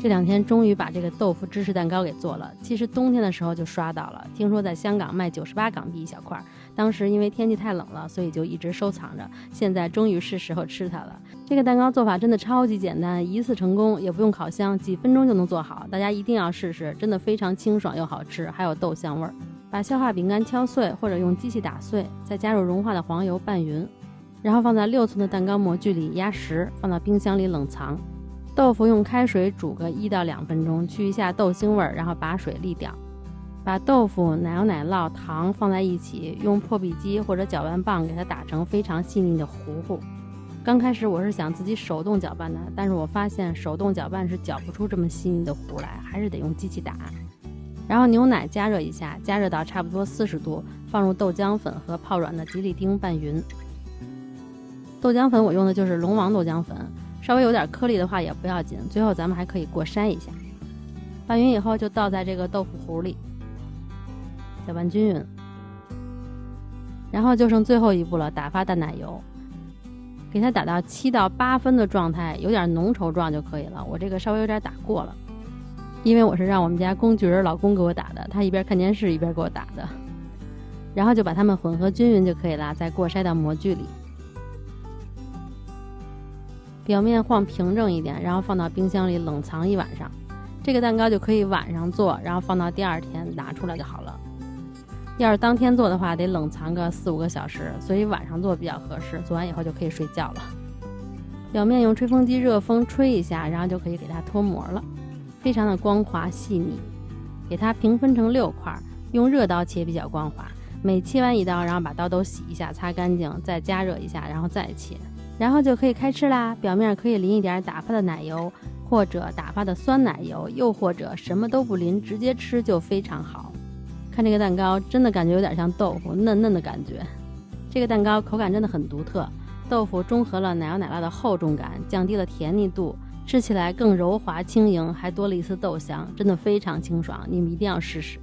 这2天终于把这个豆腐芝士蛋糕给做了。其实冬天的时候就刷到了，听说在香港卖98港币一小块，当时因为天气太冷了，所以就一直收藏着，现在终于是时候吃它了。这个蛋糕做法真的超级简单，一次成功，也不用烤箱，几分钟就能做好，大家一定要试试，真的非常清爽又好吃，还有豆香味儿。把消化饼干敲碎或者用机器打碎，再加入融化的黄油拌匀，然后放在6寸的蛋糕模具里压实，放到冰箱里冷藏。豆腐用开水煮个1到2分钟，去一下豆腥味儿，然后把水沥掉。把豆腐、奶油奶酪、糖放在一起，用破壁机或者搅拌棒给它打成非常细腻的糊糊。刚开始我是想自己手动搅拌的，但是我发现手动搅拌是搅不出这么细腻的糊来，还是得用机器打。然后牛奶加热一下，加热到差不多40度，放入豆浆粉和泡软的吉利丁拌匀。豆浆粉我用的就是龙王豆浆粉，稍微有点颗粒的话也不要紧，最后咱们还可以过筛一下。拌匀以后就倒在这个豆腐糊里，搅拌均匀。然后就剩最后一步了，打发淡奶油，给它打到7到8分的状态，有点浓稠状就可以了。我这个稍微有点打过了，因为我是让我们家工具人老公给我打的，他一边看电视一边给我打的。然后就把它们混合均匀就可以了，再过筛到模具里。表面晃平整一点，然后放到冰箱里冷藏1晚上。这个蛋糕就可以晚上做，然后放到第2天拿出来就好了。要是当天做的话，得冷藏个4、5个小时，所以晚上做比较合适，做完以后就可以睡觉了。表面用吹风机热风吹一下，然后就可以给它脱模了，非常的光滑细腻。给它平分成6块，用热刀切比较光滑。每切完1刀，然后把刀都洗一下，擦干净，再加热一下，然后再切。然后就可以开吃啦，表面可以淋一点打发的奶油，或者打发的酸奶油，又或者什么都不淋，直接吃就非常好。看这个蛋糕，真的感觉有点像豆腐，嫩嫩的感觉。这个蛋糕口感真的很独特，豆腐中和了奶油奶酪的厚重感，降低了甜腻度，吃起来更柔滑轻盈，还多了一丝豆香，真的非常清爽，你们一定要试试。